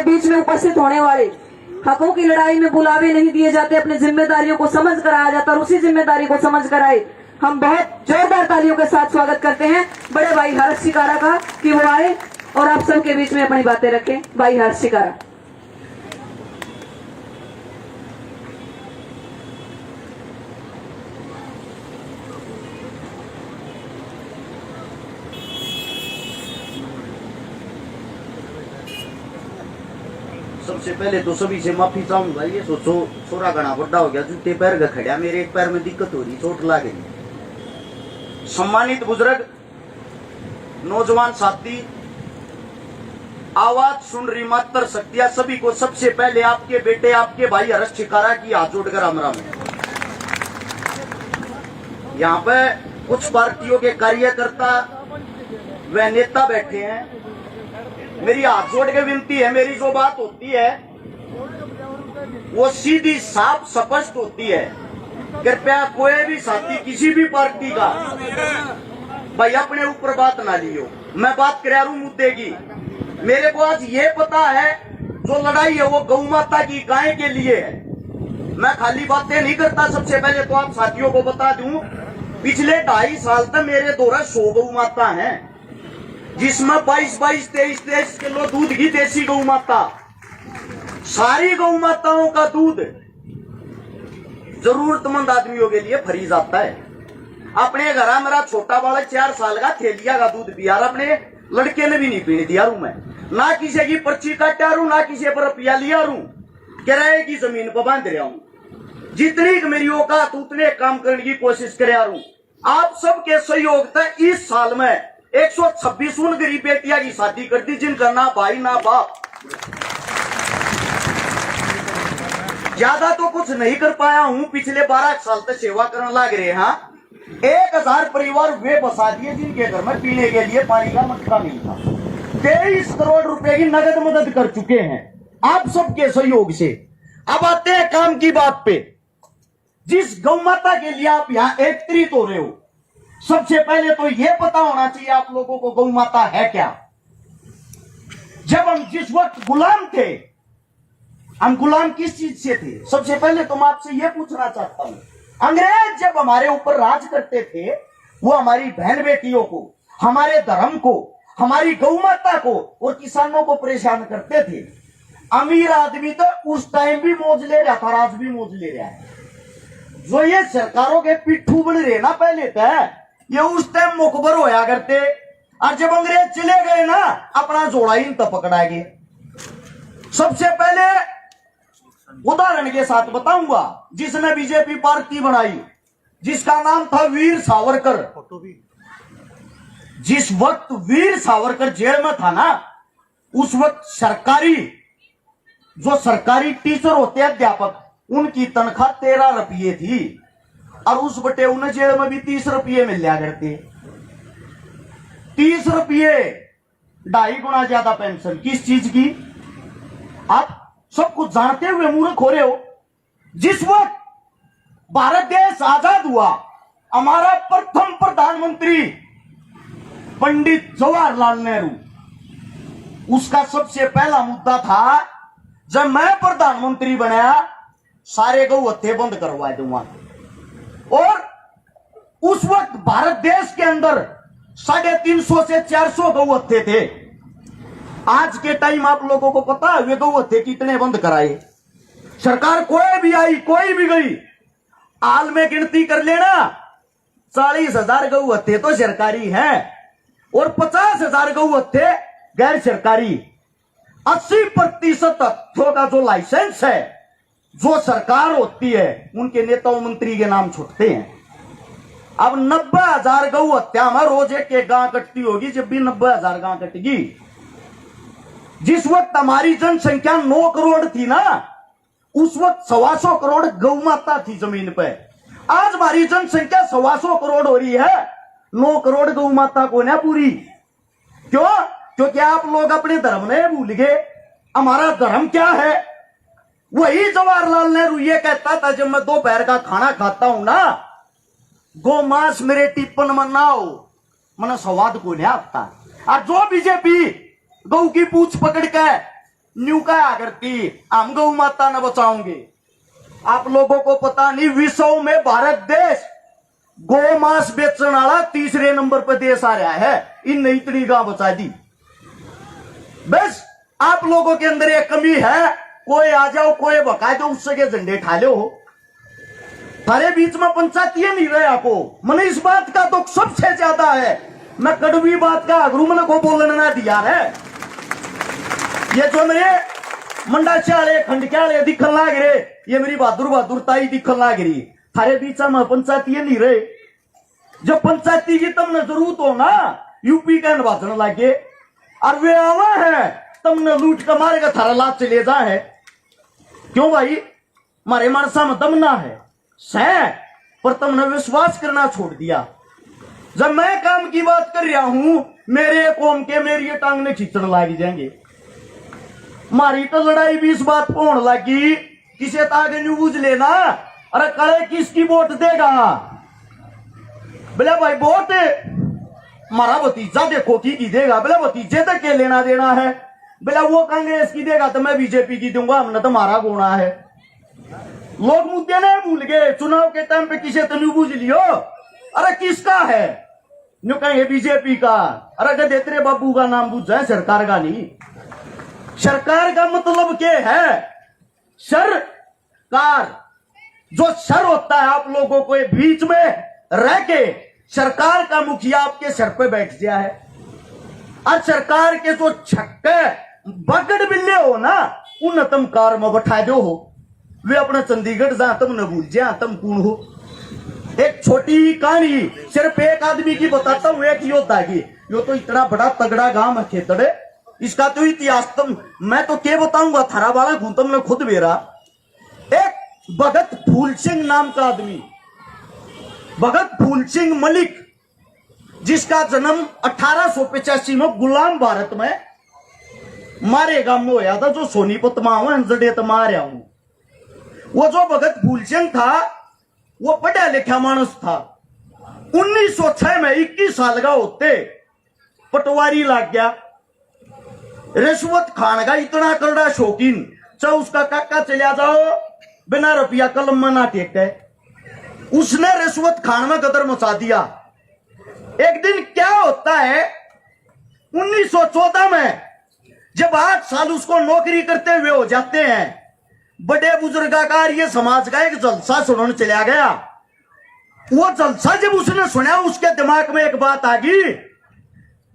बीच में उपस्थित होने वाले हकों की लड़ाई में बुलावे नहीं दिए जाते, अपनी जिम्मेदारियों को समझ कर आया जाता और उसी जिम्मेदारी को समझ कर आए। हम बहुत जोरदार तालियों के साथ स्वागत करते हैं बड़े भाई हर्ष शिकारा का कि वो आए और आप सबके बीच में अपनी बातें रखें। भाई हर्ष शिकारा। सबसे पहले तो सभी से माफी चाहूंगा। ये सोचो छोरा घना बड़ा हो गया, जूते पैर का खड़ा, मेरे एक पैर में दिक्कत हो रही, चोट ला गई। सम्मानित बुजुर्ग, नौजवान साथी, आवाज सुन रही मातर शक्तियां, सभी को सबसे पहले आपके बेटे आपके भाई हर्ष शिकारा की हाथ जोड़कर राम राम। यहाँ पे कुछ पार्टियों के कार्यकर्ता व नेता बैठे हैं। मेरी हाथ जोड़ के विनती है, मेरी जो बात होती है वो सीधी साफ स्पष्ट होती है। कृपया कोई भी साथी किसी भी पार्टी का भाई अपने ऊपर बात ना लियो। मैं बात कर रहा हूं मुद्दे की। मेरे को आज ये पता है जो लड़ाई है वो गौ माता की गाय के लिए है। मैं खाली बातें नहीं करता। सबसे पहले तो आप साथियों को बता दूं, पिछले 2.5 साल तक मेरे द्वारा 100 गौ माता है, जिसमें 22-23 किलो दूध की देसी गौ माता। सारी गौ माताओं का दूध जरूरतमंद आदमियों के लिए फ्री जाता है। अपने घर मेरा छोटा बालक 4 साल का थैलिया का दूध पिया, अपने लड़के ने भी नहीं पीने दिया रू। मैं ना किसी की पर्ची काटा रू, ना किसी पर रुपया लिया रू, किराए की जमीन पर बांध रहा हूं। जितनी मेरी औकात उतने काम करने की कोशिश कर रहा हूं। आप सबके सहयोग से इस साल में 126 उन गरीब बेटियां की शादी कर दी जिनका ना भाई ना बाप। ज्यादा तो कुछ नहीं कर पाया हूं, पिछले 12 साल तक सेवा करने लग रहे हैं। 1000 परिवार वे बसा दिए जिनके घर में पीने के लिए पानी का मटका नहीं था। 23 करोड़ रुपए की नगद मदद कर चुके हैं आप सबके सहयोग से। अब आते हैं काम की बात पे। जिस गौ माता के लिए आप यहाँ एकत्रित हो रहे हो, सबसे पहले तो यह पता होना चाहिए आप लोगों को गौ माता है क्या। जब हम जिस वक्त गुलाम थे, हम गुलाम किस चीज से थे? सबसे पहले तो मैं आपसे यह पूछना चाहता हूं, अंग्रेज जब हमारे ऊपर राज करते थे वो हमारी बहन बेटियों को, हमारे धर्म को, हमारी गौ माता को और किसानों को परेशान करते थे। अमीर आदमी तो उस टाइम भी मौज ले रहा था, आज भी मौज ले रहा है। जो ये सरकारों के पिट्ठू बन रहे ना पहले तक, ये उस टाइम मुखबर होया करते, और जब अंग्रेज चले गए ना अपना जोड़ा ही तो पकड़ा गए। सबसे पहले उदाहरण के साथ बताऊंगा, जिसने बीजेपी पार्टी बनाई, जिसका नाम था वीर सावरकर। जिस वक्त वीर सावरकर जेल में था ना, उस वक्त सरकारी टीचर होते हैं, अध्यापक, उनकी तनख्वाह 13 रुपये थी, और उस बटे उन्हें जेल में भी 30 रुपये मिल लिया करते। 30 रुपये 2.5 गुना ज्यादा पेंशन किस चीज की? आप सब कुछ जानते हुए मूर्ख हो रहे हो। जिस वक्त भारत देश आजाद हुआ, हमारा प्रथम प्रधानमंत्री पंडित जवाहरलाल नेहरू, उसका सबसे पहला मुद्दा था, जब मैं प्रधानमंत्री बनाया सारे गौ हत्थे बंद करवा दूंगा। और उस वक्त भारत देश के अंदर 350 से 400 गौ हत्थे थे। आज के टाइम आप लोगों को पता है वे गौ हत्थे कितने बंद कराए? सरकार कोई भी आई, कोई भी गई, हाल में गिनती कर लेना, 40,000 गौ हत्थे तो सरकारी हैं और 50,000 गौ हत्थे गैर सरकारी। 80% हत्थों का जो लाइसेंस है, जो सरकार होती है, उनके नेताओं मंत्री के नाम छुटते हैं। अब 90,000 गौ हत्या में रोज एक गां कटती होगी। जब भी 90,000 गां कटेगी, जिस वक्त हमारी जनसंख्या 9 करोड़ थी ना, उस वक्त 125 करोड़ गौ माता थी जमीन पे। आज हमारी जनसंख्या 125 करोड़ हो रही है, 9 करोड़ गौ माता को ना पूरी। क्यों? क्योंकि आप लोग अपने धर्म ने भूल गए। हमारा धर्म क्या है? वही जवाहरलाल नेहरू ये कहता था, जब मैं दोपहर का खाना खाता हूं ना, गौ मांस मेरे टिप्पण में ना हो, मैंने स्वाद को नहीं आता। और जो बीजेपी गौ की पूछ पकड़ के न्यू क्या करती, हम गौ माता न बचाओगे। आप लोगों को पता नहीं, विश्व में भारत देश गौ मांस बेचने वाला तीसरे नंबर पर देश आ रहा है। इन इतनी गांव बचा दी। बस आप लोगों के अंदर एक कमी है, कोई आ जाओ कोई बका दो, उससे के झंडे ठा लो। थारे बीच में पंचायती नहीं रहे आपको। मैंने इस बात का दुख सबसे ज्यादा है। मैं कड़वी बात का अगरू मन को बोलने ना दिया है। ये जो मेरे मंडा चाले खंडक्याले दिखन लाग रहे, ये मेरी बहादुर ताई दिखन लाग रही। थारे बीच में पंचायती नहीं रहे। जब पंचायती की तुमने जरूरत हो ना, यूपी का निर्वाचन लागे और वे आवा है, तुमने लूट कर मारेगा, थारा लाभ चले जा है। क्यों भाई, मारे मानसा में दम ना है सह, पर तुमने विश्वास करना छोड़ दिया। जब मैं काम की बात कर रहा हूं, मेरे कौम के मेरी ये टांग ने खींचने लग जाएंगे। मारी तो लड़ाई भी इस बात को होने लगी, किसे तागे न्यू बुझ लेना, अरे कड़े किसकी वोट देगा। बोले भाई वोट मारा भतीजा देखो की देगा। बोले भतीजे तक के लेना देना है। बोले वो कांग्रेस की देगा तो मैं बीजेपी की दूंगा, हमने तो मारा गोना है। लोग मुद्दे नहीं भूल गए। चुनाव के टाइम पे किसे तो न्यू बुझ लियो, अरे किसका है न्यू कहेंगे बीजेपी का। अरे गधे तेरे बाबू का नाम बुझ जाए, सरकार का नहीं। सरकार का मतलब क्या है? सरकार, जो सर होता है आप लोगों को बीच में रह के, सरकार का मुखिया आपके सर पे बैठ गया है। और सरकार के जो छक्के बगड़ बिल्ले हो ना, उन तुम कार में बैठा दो हो। वे अपना चंडीगढ़ जा, तुम न भूल जा तुम कौन हो। एक छोटी कहानी सिर्फ एक आदमी की बताता हूं, एक योद्धा की। यो तो इतना बड़ा तगड़ा गांव है खेतड़े, इसका तो इतिहास तुम मैं तो क्या बताऊंगा, थारा वाला घूम तुमने खुद मेरा। एक भगत फूल सिंह नाम का आदमी, भगत फूल सिंह मलिक, जिसका जन्म 1885 में गुलाम भारत में मारे गांव में होया था, जो सोनीपत में मारे हूं। वो जो भगत फूल सिंह था, वो पढ़ा लिखा मानस था। 1906 में 21 साल का होते पटवारी लग गया। रिश्वत खान का इतना करड़ा शौकीन, चाहे उसका काका चलिया जाओ बिना रुपया कलम में ना टेकते, उसने रिश्वत खान में गदर मचा दिया। एक दिन क्या होता है, 1914 में जब 8 साल उसको नौकरी करते हुए हो जाते हैं, बड़े बुजुर्गाकार ये समाज का एक जलसा सुनने चला गया। वो जलसा जब उसने सुना, उसके दिमाग में एक बात आ गई,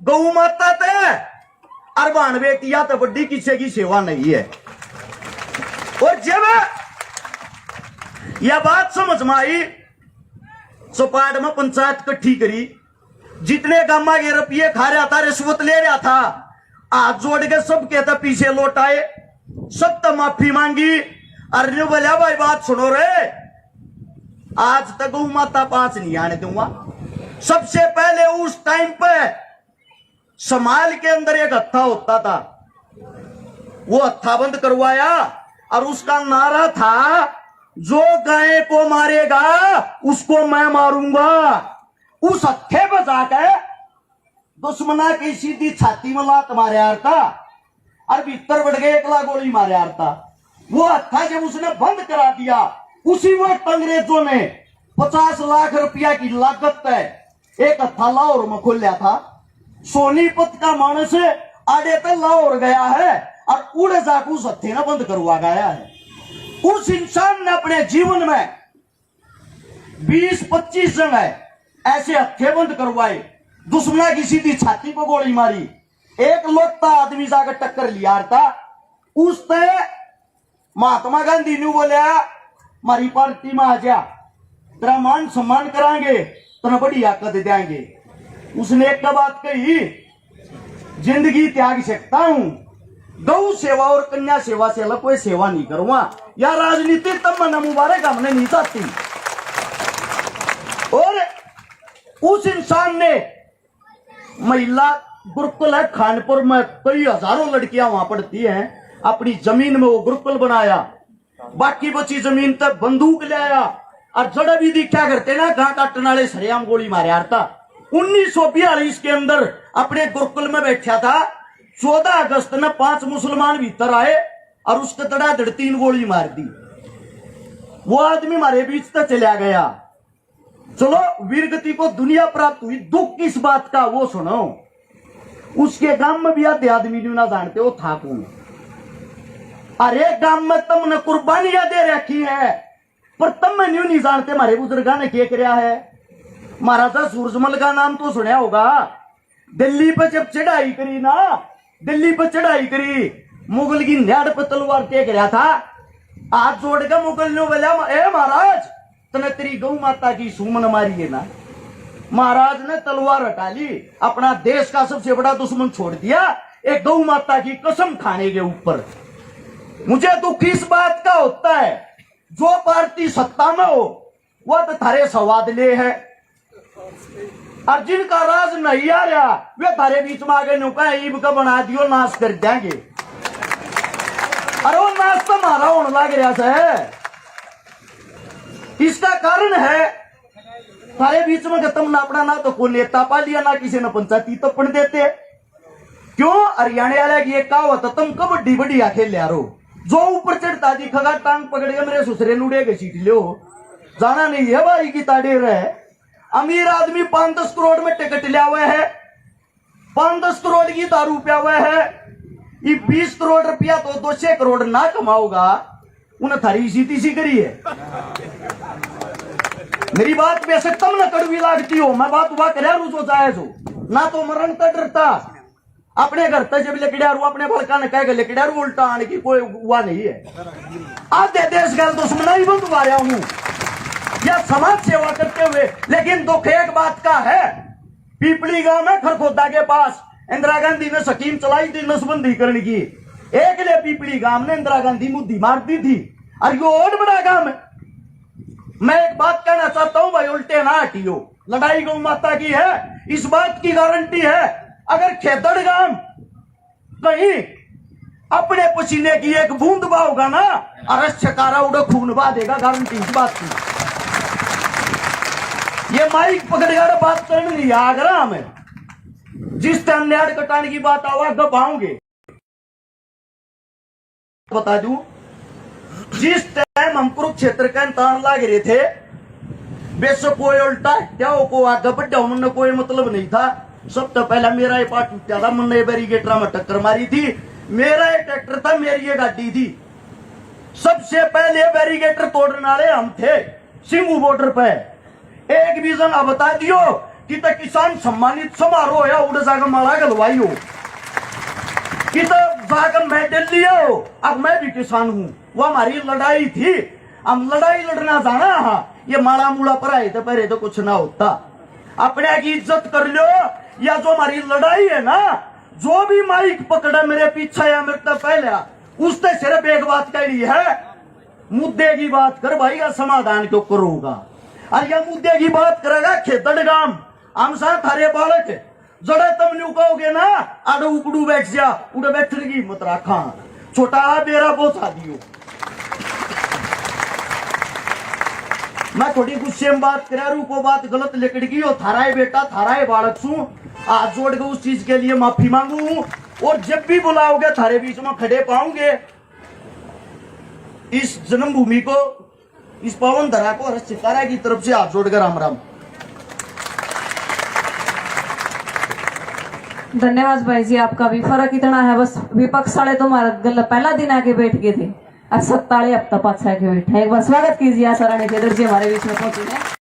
गौ माता ते अरबान बेटिया तो बड़ी किसी की सेवा नहीं है। और जब यह बात समझ में आई, सोपाड़ में पंचायत इकट्ठी करी। जितने गामा के रुपये खा रहा था, रिश्वत ले रहा था, हाथ जोड़ के सब कहता पीछे लौट आए, सब तो माफी मांगी। अरे बोला भाई बात सुनो रे, आज तक गौ माता 5 नहीं आने दूंगा। सबसे पहले उस टाइम पे समाल के अंदर एक हत्था होता था, वो हत्था बंद करवाया और उसका नारा था, जो गाय को मारेगा उसको मैं मारूंगा। उस हत्थे पर जाकर दुश्मना की सीधी छाती में लात मारे यार था, और भीतर बढ़ गए 1 लाख गोली मारे यार था। वो हत्था जब उसने बंद करा दिया, उसी वक्त अंग्रेजों ने 50 लाख रुपया की लागत है एक हत्था लाहौर में खोल था। सोनीपत का मानस आड़े तक लाहौर गया है और उड़े जाकर उस हत्थे ने बंद करवा गया है। उस इंसान ने अपने जीवन में 20-25 जगह ऐसे हत्थे बंद करवाए, दुश्मना की सीधी छाती पर गोली मारी। एक लोटा आदमी जाकर टक्कर लिया था, उसने महात्मा गांधी ने बोला, मारी पार्टी में आ जा, तेरा मान सम्मान कराएंगे, तेरा बड़ी आकत देंगे। उसने एक बात कही, जिंदगी त्याग सकता हूं, गौ सेवा और कन्या सेवा से अलग कोई सेवा नहीं करूंगा। या राजनीति तब मना मुबारक हमने नहीं चाहती। और उस इंसान ने महिला गुरुकुल है खानपुर में, कई हजारों लड़कियां वहां पढ़ती हैं, अपनी जमीन में वो गुरुकुल बनाया। बाकी बची जमीन तक बंदूक ले आया और जड़ा भी क्या करते ना, घा काटने वाले सरेआम गोली मारे यार था। 1942 के अंदर अपने गुरुकुल में बैठा था, 14 अगस्त ने 5 मुसलमान भीतर आए और उसके तड़ाधड़ 3 गोली मार दी। वो आदमी हमारे बीच से चला गया। चलो वीरगति को दुनिया प्राप्त हुई, दुख किस बात का वो सुनो। उसके गांव में भी आधे आदमी ना जानते हो था कौन। अरे गांव में तुमने कुर्बानियां दे रखी है पर तुम में नहीं जानते हमारे बुजुर्गा ने क्या किया है। महाराजा सूरजमल का नाम तो सुना होगा। दिल्ली पे जब चढ़ाई करी ना, दिल्ली पे चढ़ाई करी, मुगल की न्याड़ पे तलवार टेक रहा था। हाथ जोड़ के मुगल ने बोला, ए महाराज तने तेरी गौ माता की सुमन मारी है ना। महाराज ने तलवार हटा ली, अपना देश का सबसे बड़ा दुश्मन छोड़ दिया एक गौ माता की कसम खाने के ऊपर। मुझे दुख इस बात का होता है जो पार्टी सत्ता में हो वह तो थारे स्वाद ले है, और जिनका राज नहीं आ रहा वे थारे बीच में आगे नुका ईब का बना दियो, नाश कर देंगे। अरे वो नाश तो मारा होने लग रहा है। इसका कारण है थारे बीच में खत्म ना अपना ना तो कोई नेता पा लिया ना किसी ने पंचायती तपन देते। क्यों? हरियाणा वाले की एक कहावत, तुम कबड्डी बढ़िया खेल लो, जो ऊपर चढ़ता दिखेगा टांग पकड़ के मेरे ससुरे नुड़े के सीट लो। जाना नहीं है भाई की ताड़े रहे। अमीर आदमी 5-10 करोड़ में टिकट लिया हुआ है, 5-10 करोड़ की दारू पिया हुआ है। ये 20 करोड़ रुपया तो 200 करोड़ ना कमाओगा, उन्हें थारी सीधी सी करी है। मेरी बात बेशक तुम न कड़वी लागती हो, मैं बात हुआ कर जो जायज हो ना, तो मरण तक डरता अपने घर तक जब लेकड़ियारू अपने बड़का ने कह लेकड़ियारू उल्टा आने की कोई हुआ नहीं है। आधे देश गैर दुश्मना ही बंद मारा हूं या समाज सेवा करते हुए। लेकिन दुख एक बात का है, पीपली गांव में खरखोदा के पास इंदिरा गांधी ने स्कीम चलाई थी नसबंदी करने की। एक ले पीपली गांव ने इंदिरा गांधी मुद्दी मार दी थी, और ये और बड़ा काम है। मैं एक बात कहना चाहता हूं भाई, उल्टे ना हटियो। लड़ाई गौ माता की है, इस बात की गारंटी है अगर खेतड़ गांव कहीं अपने पसीने की एक बूंद बहाओगा ना, अरस छकारा उड़े खून बहा देगा, गारंटी इस बात की। ये माइक पकड़कर बात करने नहीं आगरा में, जिस टाइम न्याड़ कटाने की बात आवा गप आऊंगे। बता दूं, जिस टाइम हम कुरुक्षेत्र का तान लाग रहे थे, बेशक कोई उल्टा क्या को आगे बढ़ा, उन्होंने कोई मतलब नहीं था। सब तो पहला मेरा ये पार्ट टूटा था, मैंने बैरिकेटर में टक्कर मारी थी। मेरा ये ट्रैक्टर था, मेरी ये गाड़ी थी। सबसे पहले बैरिकेटर तोड़ने वाले हम थे सिंगू बॉर्डर पे। एक भी जन बता दियो कि तो किसान सम्मानित समारोह या उड़ जाकर माला गलवाई हो कि तो जाकर मेडल लिया हो। अब मैं भी किसान हूं, वो हमारी लड़ाई थी, हम लड़ाई लड़ना जाना। हाँ ये माड़ा मूड़ा पर आए थे पहले तो कुछ ना होता। अपने की इज्जत कर लो, या जो हमारी लड़ाई है ना, जो भी माइक पकड़ा मेरे पीछे या मेरे तक पहले, उससे सिर्फ एक बात कही है, मुद्दे की बात कर भाई, या समाधान क्यों करूंगा। और यह मुद्दे की बात करेगा खेतड़ गांव, हम साथ थारे बालक जड़े तुम न्यू कहोगे ना, आडो उकड़ू बैठ जा, उड़े बैठने की हिम्मत रखा, छोटा बेरा पहुंचा दियो। मैं थोड़ी गुस्से में बात करा रू, को बात गलत लिकड़ गई हो, थारा बेटा थारा बालक सू, हाथ जोड़ के उस चीज के लिए माफी मांगू। और जब भी बुलाओगे थारे बीच में खड़े पाऊंगे। इस जन्मभूमि को, इस पावन धरा को हर सितारा की तरफ से हाथ जोड़कर राम राम। धन्यवाद भाई जी, आपका भी फर्क इतना है, बस विपक्ष वाले तो हमारा पहला दिन आके बैठ गए थे, अब 7 हफ्ता 5 आके बैठे। एक बार स्वागत कीजिए आशा रानी जी हमारे बीच में पहुंची है।